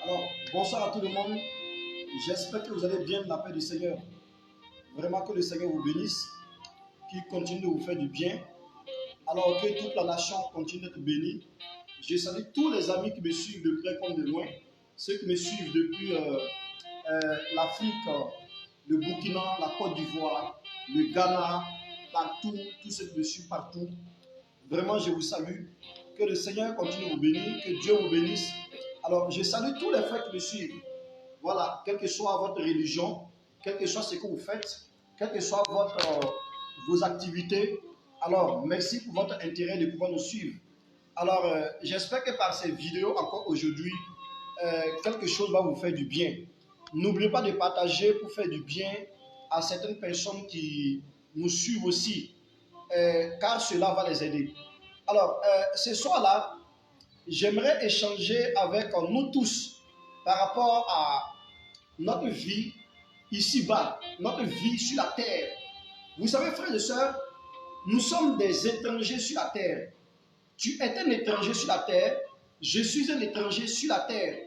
Alors, bonsoir à tout le monde. J'espère que vous allez bien de la paix du Seigneur. Vraiment que le Seigneur vous bénisse, qu'il continue de vous faire du bien. Alors que toute la nation continue d'être bénie. Je salue tous les amis qui me suivent de près comme de loin. Ceux qui me suivent depuis l'Afrique, le Burkina, la Côte d'Ivoire, le Ghana, partout, tous ceux qui me suivent partout. Vraiment, je vous salue. Que le Seigneur continue de vous bénir, que Dieu vous bénisse. Alors, je salue tous les frères qui me suivent. Voilà, quelle que soit votre religion, quel que soit ce que vous faites, quelles que soient vos activités. Alors, merci pour votre intérêt de pouvoir nous suivre. Alors, j'espère que par cette vidéo, encore aujourd'hui, quelque chose va vous faire du bien. N'oubliez pas de partager pour faire du bien à certaines personnes qui nous suivent aussi, car cela va les aider. Alors, ce soir-là, j'aimerais échanger avec nous tous par rapport à notre vie ici-bas, notre vie sur la terre. Vous savez, frères et sœurs, nous sommes des étrangers sur la terre. Tu es un étranger sur la terre, je suis un étranger sur la terre.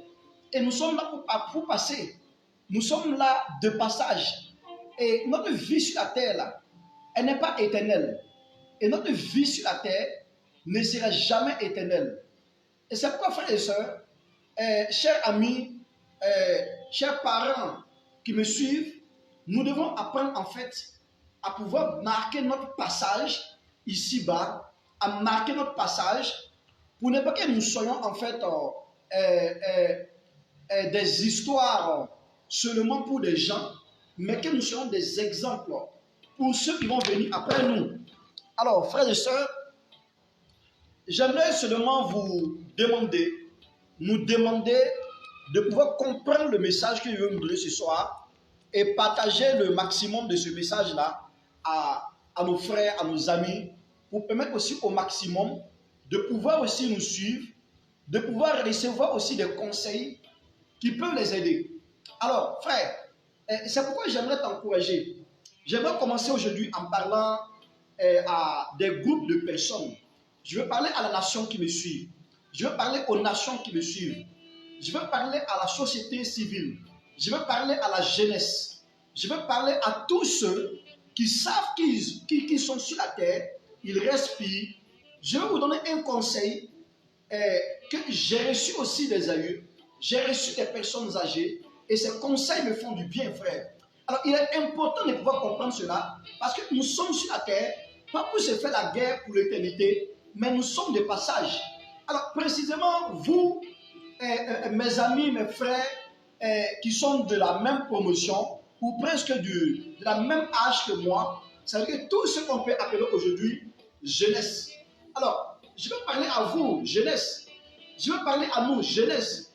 Et nous sommes là pour passer. Nous sommes là de passage. Et notre vie sur la terre, là, elle n'est pas éternelle. Et notre vie sur la terre ne sera jamais éternelle. Et c'est pourquoi, frères et sœurs, chers amis, chers parents qui me suivent, nous devons apprendre en fait à pouvoir marquer notre passage ici-bas, à marquer notre passage pour ne pas que nous soyons en fait des histoires seulement pour des gens, mais que nous soyons des exemples pour ceux qui vont venir après nous. Alors, frères et sœurs, j'aimerais seulement nous demander de pouvoir comprendre le message que je veux vous donner ce soir et partager le maximum de ce message-là à nos frères, à nos amis, pour permettre aussi au maximum de pouvoir aussi nous suivre, de pouvoir recevoir aussi des conseils qui peuvent les aider. Alors, frère, c'est pourquoi j'aimerais t'encourager. J'aimerais commencer aujourd'hui en parlant à des groupes de personnes. Je veux parler à la nation qui me suit. Je veux parler aux nations qui me suivent. Je veux parler à la société civile. Je veux parler à la jeunesse. Je veux parler à tous ceux qui savent qu'ils sont sur la terre, ils respirent. Je vais vous donner un conseil que j'ai reçu aussi des aïeux. J'ai reçu des personnes âgées et ces conseils me font du bien, frère. Alors, il est important de pouvoir comprendre cela parce que nous sommes sur la terre, pas pour se faire la guerre pour l'éternité, mais nous sommes de passage. Alors, précisément, vous, mes amis, mes frères, qui sont de la même promotion ou presque de la même âge que moi, ça veut dire que tout ce qu'on peut appeler aujourd'hui jeunesse. Alors, je veux parler à vous, jeunesse. Je veux parler à nous, jeunesse.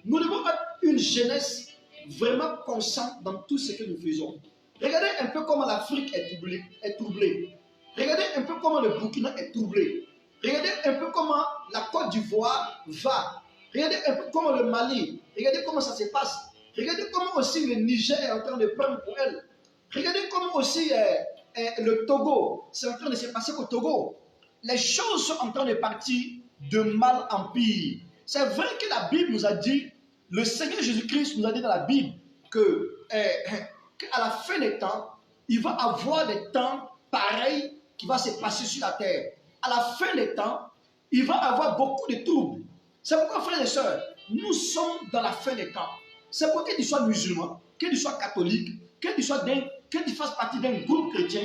Nous devons être une jeunesse vraiment consciente dans tout ce que nous faisons. Regardez un peu comment l'Afrique est troublée. Regardez un peu comment le Burkina est troublé. Regardez un peu comment la Côte d'Ivoire va. Regardez un peu comment le Mali. Regardez comment ça se passe. Regardez comment aussi le Niger est en train de prendre pour elle. Regardez comment aussi le Togo, c'est en train de se passer au Togo. Les choses sont en train de partir de mal en pire. C'est vrai que la Bible nous a dit, le Seigneur Jésus-Christ nous a dit dans la Bible qu'à la fin des temps, il va avoir des temps pareils qui vont se passer sur la terre. À la fin des temps, il va avoir beaucoup de troubles. C'est pourquoi, frères et sœurs, nous sommes dans la fin des temps. C'est pourquoi que tu sois musulman, que tu sois catholique, que tu fasses partie d'un groupe chrétien,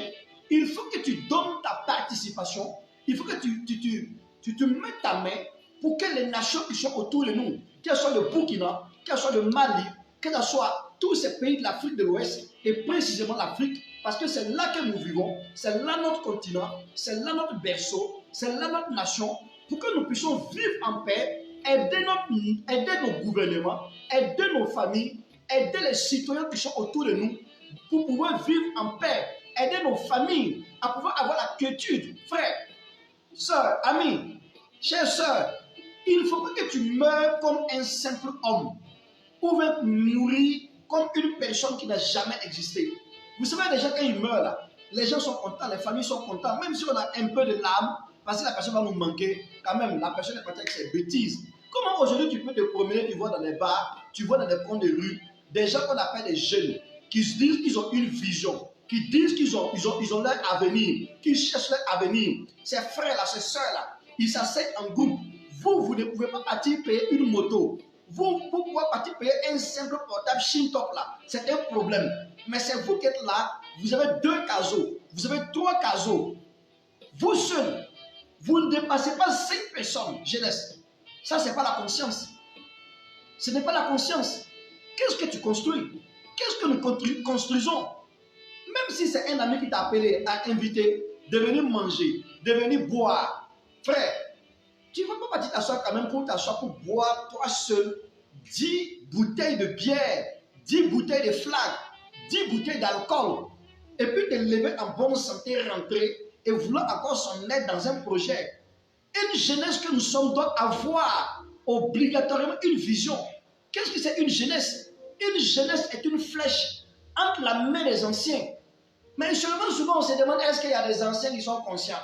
il faut que tu donnes ta participation, il faut que tu te mettes ta main pour que les nations qui sont autour de nous, qu'elles soient le Burkina, qu'elles soient le Mali, qu'elles soient tous ces pays de l'Afrique de l'Ouest, et précisément l'Afrique, parce que c'est là que nous vivons, c'est là notre continent, c'est là notre berceau, c'est là notre nation, pour que nous puissions vivre en paix, aider nos gouvernements, aider nos familles, aider les citoyens qui sont autour de nous, pour pouvoir vivre en paix, aider nos familles à pouvoir avoir la quiétude. Frère, sœur, amis, chère sœur, il ne faut pas que tu meurs comme un simple homme, ou même mourir comme une personne qui n'a jamais existé. Vous savez, les gens, quand ils meurent, là, les gens sont contents, les familles sont contentes, même si on a un peu de larmes, parce que la personne va nous manquer, quand même, la personne est partie avec ses bêtises. Comment aujourd'hui tu peux te promener, tu vois dans les bars, tu vois dans les coins de rue, des gens qu'on appelle des jeunes, qui se disent qu'ils ont une vision, qui disent qu'ils ont leur avenir, qui cherchent leur avenir. Ces frères-là, ces sœurs-là, ils s'asseyent en groupe. Vous ne pouvez pas partir payer une moto. Vous pouvez partir payer un simple portable Shintop là. C'est un problème. Mais c'est vous qui êtes là, vous avez 2 casos, vous avez 3 casos. Vous seul, vous ne dépassez pas 5 personnes, jeunesse. Ça, ce n'est pas la conscience. Ce n'est pas la conscience. Qu'est-ce que tu construis? Qu'est-ce que nous construisons? Même si c'est un ami qui t'a appelé, à inviter, de venir manger, de venir boire, frère, tu ne vas pas partir t'asseoir quand même pour t'asseoir pour boire toi seul 10 bouteilles de bière, 10 bouteilles de flag, 10 bouteilles d'alcool, et puis te lever en bonne santé, rentrer et vouloir encore son aide dans un projet. Une jeunesse que nous sommes doit avoir obligatoirement une vision. Qu'est-ce que c'est une jeunesse? Une jeunesse est une flèche entre la main des anciens. Mais seulement souvent on se demande est-ce qu'il y a des anciens qui sont conscients?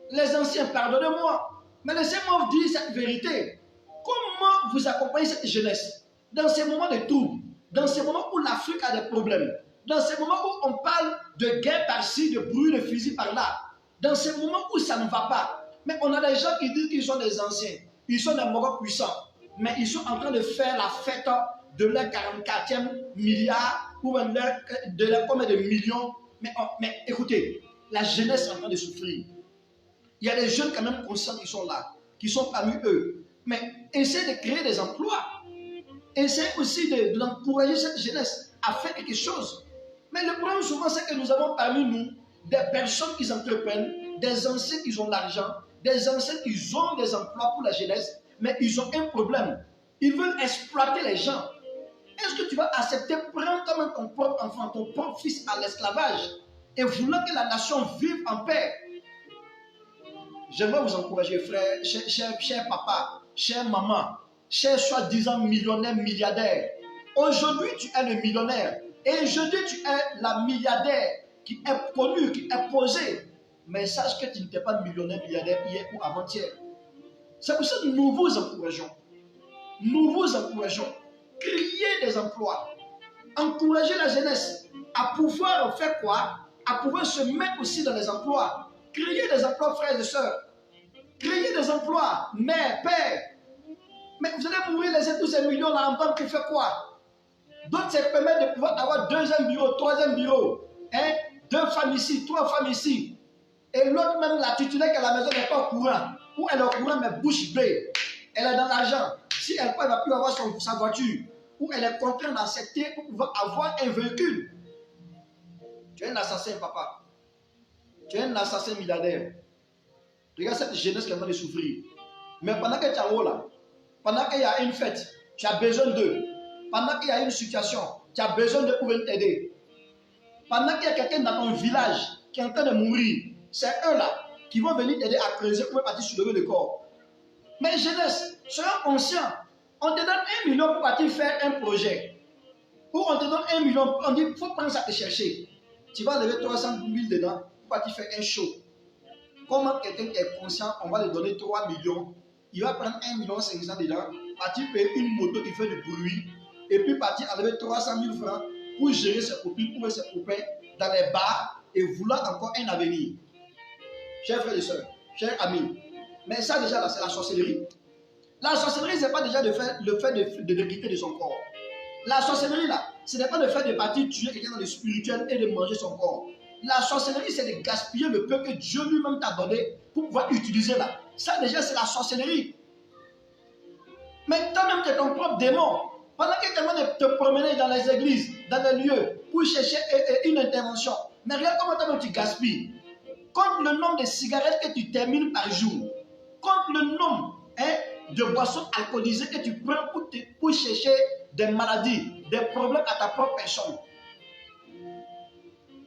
Les anciens, pardonnez-moi, mais laissez-moi vous dire cette vérité. Comment vous accompagnez cette jeunesse dans ces moments de troubles, dans ces moments où l'Afrique a des problèmes, dans ces moments où on parle de guerre par-ci, de bruit de fusil par-là, dans ces moments où ça ne va pas? Mais on a des gens qui disent qu'ils sont des anciens, ils sont des morts puissants, mais ils sont en train de faire la fête de leur 44e milliard ou de leur combien de millions. Mais écoutez, la jeunesse est en train de souffrir. Il y a des jeunes quand même conscients qui sont là, qui sont parmi eux. Mais essayez de créer des emplois. Essayez aussi d'encourager cette jeunesse à faire quelque chose. Mais le problème souvent, c'est que nous avons parmi nous des personnes qui entreprennent, des anciens qui ont l'argent, des anciens qui ont des emplois pour la jeunesse, mais ils ont un problème. Ils veulent exploiter les gens. Est-ce que tu vas accepter prendre comme ton propre enfant, ton propre fils à l'esclavage et vouloir que la nation vive en paix? J'aimerais vous encourager, frère, cher papa, chère maman, cher soi-disant millionnaire, milliardaire. Aujourd'hui, tu es le millionnaire. Et jeudi, tu es la milliardaire qui est connue, qui est posée. Mais sache que tu n'étais pas millionnaire, milliardaire hier ou avant-hier. C'est pour ça que nous vous encourageons. Nous vous encourageons. Créer des emplois. Encourager la jeunesse à pouvoir faire quoi? À pouvoir se mettre aussi dans les emplois. Créer des emplois, frères et sœurs. Créer des emplois, mère, père. Mais vous allez mourir, laisser tous ces millions là en banque qui fait quoi? D'autres se permettent de pouvoir avoir 2e bureau, 3e bureau. 2 femmes ici, 3 femmes ici. Et l'autre même, la titulaire qui est à la maison n'est pas au courant. Ou elle est au courant mais bouche bée. Elle est dans l'argent. Si elle ne va plus avoir sa voiture. Ou elle est contrainte d'accepter pour pouvoir avoir un véhicule. Tu es un assassin, papa. Tu es un assassin milliardaire. Regarde cette jeunesse qui est en train de souffrir. Mais pendant que tu es en haut là, pendant qu'il y a une fête, tu as besoin d'eux. Pendant qu'il y a une situation, tu as besoin de pouvoir t'aider. Pendant qu'il y a quelqu'un dans ton village qui est en train de mourir, c'est eux là qui vont venir t'aider à creuser pour partir soulever le corps. Mais jeunesse, soyons conscients. On te donne 1 million pour partir faire un projet. Ou on te donne 1 million, on dit il faut prendre ça te chercher. Tu vas lever 300 000 dedans pour partir faire un show. Comment quelqu'un qui est conscient, on va lui donner 3 millions, il va prendre 1,5 million dedans, partir payer une moto qui fait du bruit, et puis partir enlever 300 000 francs pour gérer ses copines, pour ses copains dans les bars et vouloir encore un avenir. Chers frères et sœurs, chers amis, mais ça déjà là, c'est la sorcellerie. La sorcellerie, ce n'est pas déjà le fait de quitter de son corps. La sorcellerie là, ce n'est pas le fait de partir tuer quelqu'un dans le spirituel et de manger son corps. La sorcellerie, c'est de gaspiller le peu que Dieu lui-même t'a donné pour pouvoir utiliser là. Ça déjà, c'est la sorcellerie. Mais toi-même, tu es ton propre démon. Pendant que tu es en train de te promener dans les églises, dans les lieux, pour chercher une intervention. Mais regarde comment toi-même tu gaspilles. Compte le nombre de cigarettes que tu termines par jour. Compte le nombre de boissons alcoolisées que tu prends pour chercher des maladies, des problèmes à ta propre personne.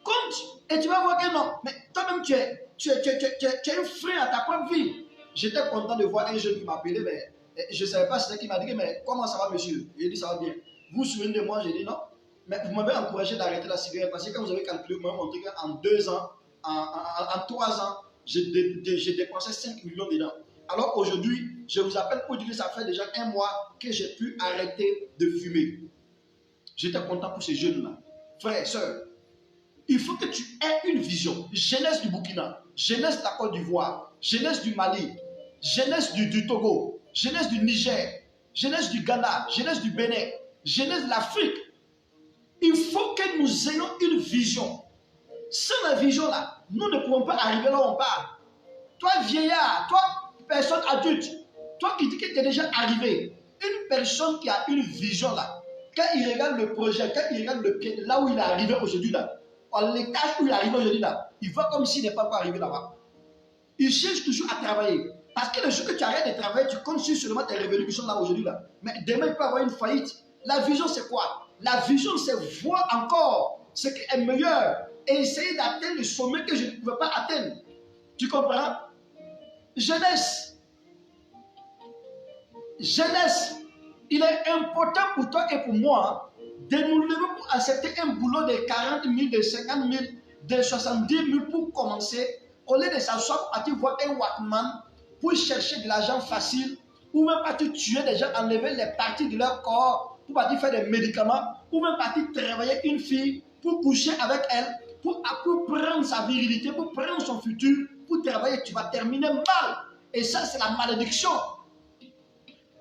Compte et tu vas voir que non. Mais toi-même, tu es un frein à ta propre vie. J'étais content de voir un jeune qui m'appelait, mais je ne savais pas ce qu'il m'a dit, mais comment ça va, monsieur? J'ai dit, ça va bien. Vous vous souvenez de moi? J'ai dit, non. Mais vous m'avez encouragé d'arrêter la cigarette parce que quand vous avez calculé, vous m'avez montré qu'en 2 ans, en 3 ans, j'ai dépensé 5 millions dedans. Alors aujourd'hui, je vous appelle pour dire que ça fait déjà un mois que j'ai pu arrêter de fumer. J'étais content pour ces jeunes-là. Frères et sœurs, il faut que tu aies une vision. Jeunesse du Burkina, jeunesse de la Côte d'Ivoire, jeunesse du Mali, jeunesse du Togo, jeunesse du Niger, jeunesse du Ghana, jeunesse du Bénin, jeunesse de l'Afrique. Il faut que nous ayons une vision. Sans la vision-là, nous ne pouvons pas arriver là où on part. Toi, vieillard, toi, personne adulte, toi qui dis que tu es déjà arrivé, une personne qui a une vision là, quand il regarde le projet, quand il regarde le pied, là où il est arrivé aujourd'hui là, en l'étage où il est arrivé aujourd'hui là, il voit comme s'il n'est pas encore arrivé là-bas. Il cherche toujours à travailler. Parce que le jour que tu arrêtes de travailler, tu comptes sur seulement tes revenus qui sont là aujourd'hui là. Mais demain, il peut avoir une faillite. La vision, c'est quoi? La vision, c'est voir encore ce qui est meilleur et essayer d'atteindre le sommet que je ne pouvais pas atteindre. Tu comprends? Jeunesse. Jeunesse. Il est important pour toi et pour moi de nous lever pour accepter un boulot de 40 000, de 50 000, de 70 000 pour commencer, au lieu de s'asseoir pour partir voir un Walkman pour chercher de l'argent facile, ou même partir tuer des gens, enlever les parties de leur corps, pour partir faire des médicaments, ou même partir travailler une fille, pour coucher avec elle, pour prendre sa virilité, pour prendre son futur, pour travailler, tu vas terminer mal. Et ça, c'est la malédiction.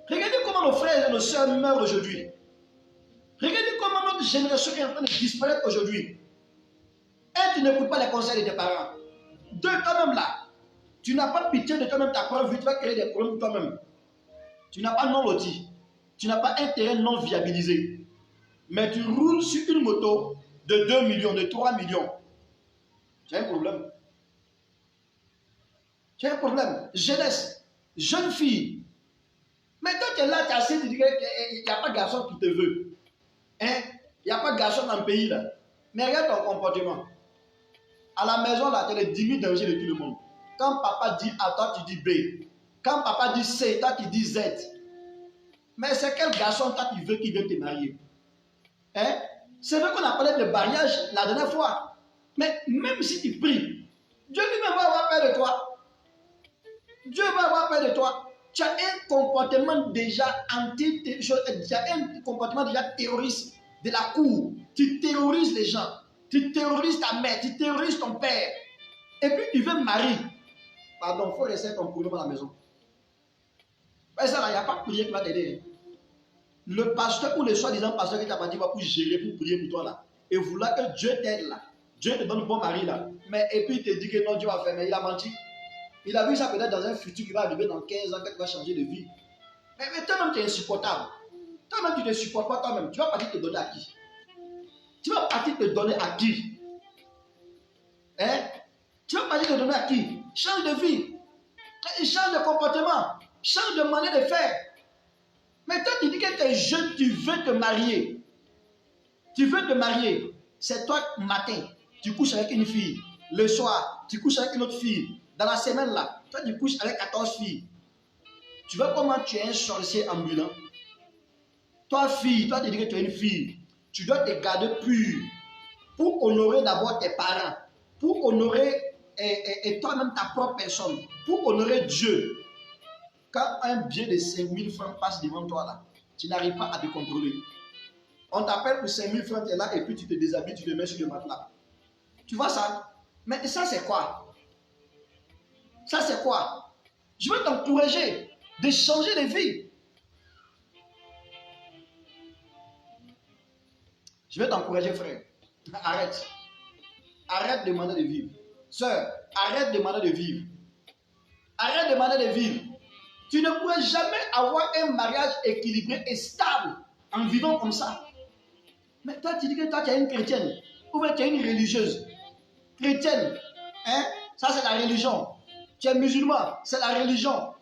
Regardez comment nos frères et nos sœurs meurent aujourd'hui. Regardez comment notre génération est en train de disparaître aujourd'hui. Un, tu n'écoutes pas les conseils de tes parents. Deux, toi-même là, tu n'as pas pitié de toi-même, ta propre vie, tu vas créer des problèmes toi-même. Tu n'as pas non loti. Tu n'as pas un terrain non viabilisé. Mais tu roules sur une moto de 2 millions, de 3 millions. Tu as un problème. Tu as un problème. Jeunesse, jeune fille. Mais toi, tu es là, tu es assis, tu dis qu'il n'y a pas de garçon qui te veut. Hein? Il n'y a pas de garçon dans le pays là. Mais regarde ton comportement. À la maison là, tu as les 10 000 dangers de tout le monde. Quand papa dit A, toi tu dis B. Quand papa dit C, toi tu dis Z. Mais c'est quel garçon toi tu veux qui vient te marier? Hein? C'est vrai qu'on a parlé de mariage la dernière fois. Mais même si tu pries, Dieu lui-même va avoir peur de toi. Dieu va avoir peur de toi. Tu as un comportement déjà tu as un comportement déjà terroriste de la cour. Tu terrorises les gens. Tu terrorises ta mère, tu terrorises ton père. Et puis tu veux marier. Pardon, il faut laisser ton problème à la maison. Mais ça là, il n'y a pas de prière qui va t'aider. Le pasteur ou le soi-disant pasteur qui t'a parti va pour gérer, pour prier pour toi là. Et vouloir que Dieu t'aide là. Dieu te donne un bon mari là. Mais et puis il te dit que non, Dieu va faire, mais il a menti. Il a vu ça peut-être dans un futur qui va arriver dans 15 ans, quand tu vas changer de vie. Mais toi-même, tu es insupportable. Toi-même, tu ne te supportes pas toi-même. Tu vas partir te donner à qui? Tu vas partir te donner à qui? Hein? Tu vas partir te donner à qui? Change de vie. Change de comportement. Change de manière de faire. Mais toi, tu dis que tu es jeune, tu veux te marier. Tu veux te marier. C'est toi, matin, tu couches avec une fille. Le soir, tu couches avec une autre fille. Dans la semaine là, toi tu couches avec 14 filles. Tu vois comment tu es un sorcier ambulant? Toi fille, toi tu dis que tu es une fille. Tu dois te garder pur pour honorer d'abord tes parents, pour honorer et toi-même ta propre personne, pour honorer Dieu. Quand un bien de 5 000 francs passe devant toi là, tu n'arrives pas à te contrôler. On t'appelle pour 5 000 francs, tu es là et puis tu te déshabilles, tu te mets sur le matelas. Tu vois ça? Mais ça c'est quoi? Ça, c'est quoi? Je veux t'encourager de changer de vie. Je veux t'encourager, frère. Arrête. Arrête de demander de vivre. Sœur, arrête de demander de vivre. Arrête de demander de vivre. Tu ne pourrais jamais avoir un mariage équilibré et stable en vivant comme ça. Mais toi, tu dis que toi, tu es une chrétienne. Ou bien tu es une religieuse. Chrétienne. Hein? Ça, c'est la religion. Tu es musulman, c'est la religion.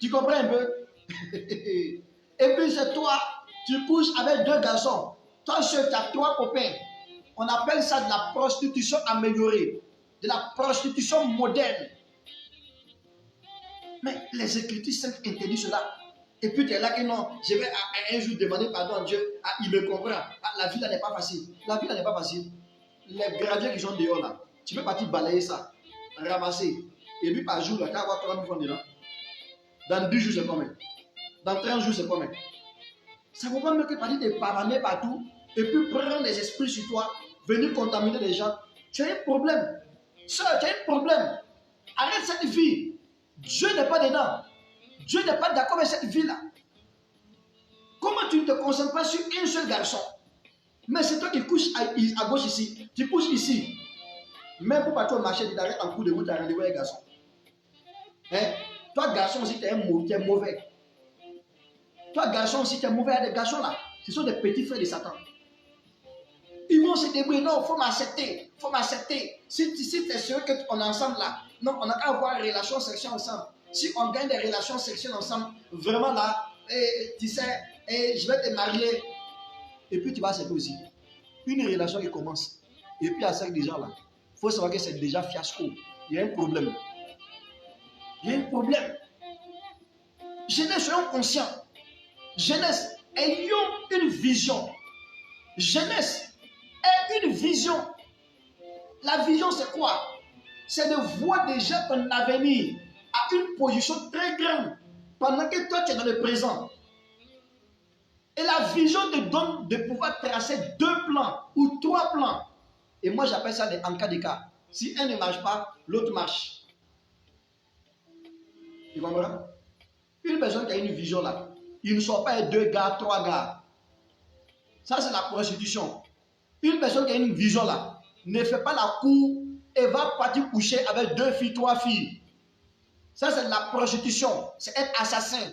Tu comprends un peu? Et puis c'est toi, tu couches avec 2 garçons. Toi seul, tu as 3 copains. On appelle ça de la prostitution améliorée. De la prostitution moderne. Mais les Écritures saintes interdisent cela. Et puis tu es là que non, je vais un jour demander pardon à Dieu. Ah, il me comprend. Ah, la vie là n'est pas facile. La vie là n'est pas facile. Les graviers qui sont dehors là, tu peux partir balayer ça, ramasser. Et lui par jour, là, tu vas avoir 3 000 francs dedans. Dans 10 jours, c'est combien? Dans 30 jours, c'est combien? Ça ne vaut pas mieux que parler de pavaner partout et puis prendre les esprits sur toi, venir contaminer les gens. Tu as un problème. Sœur, tu as un problème. Arrête cette vie. Dieu n'est pas dedans. Dieu n'est pas d'accord avec cette vie-là. Comment tu ne te concentres pas sur un seul garçon? Mais c'est toi qui couches à gauche ici. Tu couches ici. Même pour partir au marché, tu t'arrêtes en cours de route, tu as rendez-vous avec un garçon. Hein? Toi, garçon aussi, tu es mauvais. Toi, garçon aussi, tu es mauvais. Il y a des garçons là. Ce sont des petits frères de Satan. Ils vont se débrouiller. Non, il faut m'accepter. Il faut m'accepter. Si tu es sûr qu'on est ensemble là, non, on n'a qu'à avoir une relation sexuelle ensemble. Si on gagne des relations sexuelles ensemble, vraiment là, tu sais, je vais te marier. Et puis tu vas accepter aussi. Une relation qui commence. Et puis à ça, des gens là, il faut savoir que c'est déjà fiasco. Il y a un problème. Il y a un problème. Jeunesse, soyons conscients. Jeunesse, ayons une vision. Jeunesse, aie une vision. La vision, c'est quoi? C'est de voir déjà ton avenir à une position très grande pendant que toi, tu es dans le présent. Et la vision te donne de pouvoir tracer 2 plans ou 3 plans. Et moi, j'appelle ça en cas de cas. Si un ne marche pas, l'autre marche. Tu comprends? Une personne qui a une vision là, il ne sort pas 2 gars, 3 gars. Ça, c'est la prostitution. Une personne qui a une vision là, ne fait pas la cour et va partir coucher avec 2 filles, 3 filles. Ça, c'est la prostitution. C'est être assassin.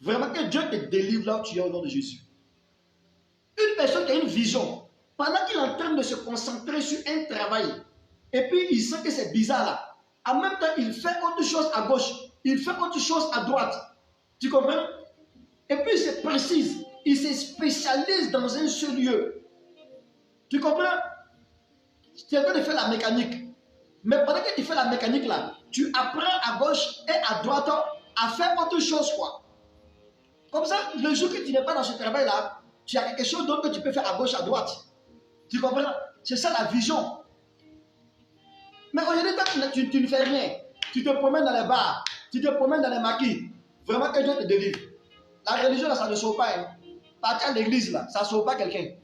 Vraiment que Dieu te délivre là où tu es au nom de Jésus. Une personne qui a une vision, pendant qu'il est en train de se concentrer sur un travail, et puis il sent que c'est bizarre là, en même temps il fait autre chose à gauche, il fait autre chose à droite. Tu comprends? Et puis il se précise, il se spécialise dans un seul lieu. Tu comprends? Tu es en train de faire la mécanique. Mais pendant que tu fais la mécanique là, tu apprends à gauche et à droite à faire autre chose quoi. Comme ça, le jour que tu n'es pas dans ce travail-là, tu as quelque chose d'autre que tu peux faire à gauche, à droite. Tu comprends? C'est ça la vision. Mais aujourd'hui, tu ne fais rien. Tu te promènes dans les bars, tu te promènes dans les maquis. Vraiment que Dieu te délivre. La religion, là, ça ne sauve pas. Hein. Partir à l'église, là, ça ne sauve pas quelqu'un.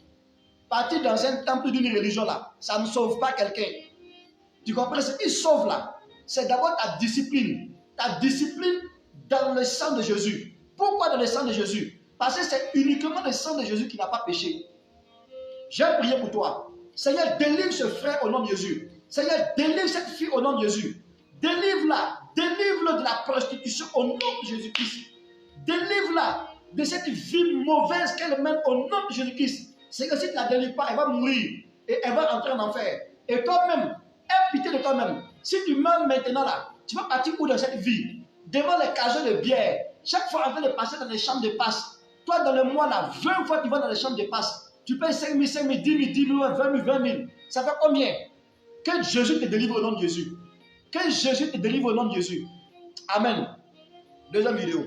Partir dans un temple d'une religion, là, ça ne sauve pas quelqu'un. Tu comprends? Ce qui sauve, là, c'est d'abord ta discipline. Ta discipline dans le sang de Jésus. Pourquoi dans le sang de Jésus? Parce que c'est uniquement le sang de Jésus qui n'a pas péché. J'ai prié pour toi. Seigneur, délivre ce frère au nom de Jésus. Seigneur, délivre cette fille au nom de Jésus. Délivre-la. Délivre-le de la prostitution au nom de Jésus-Christ. Délivre-la de cette vie mauvaise qu'elle mène au nom de Jésus-Christ. C'est que si tu ne la délivres pas, elle va mourir. Et elle va entrer en enfer. Et toi-même, aie pitié de toi-même. Si tu meurs maintenant là, tu vas partir où dans cette vie? Devant les cageaux de bière. Chaque fois, avant de passer dans les chambres de passe, toi, dans le mois là, 20 fois, tu vas dans les chambres de passe. Tu payes 5 000, 5 000, 10 000, 10 000, 20 000, 20 000. Ça fait combien? Que Jésus te délivre au nom de Jésus. Que Jésus te délivre au nom de Jésus. Amen. Deuxième vidéo.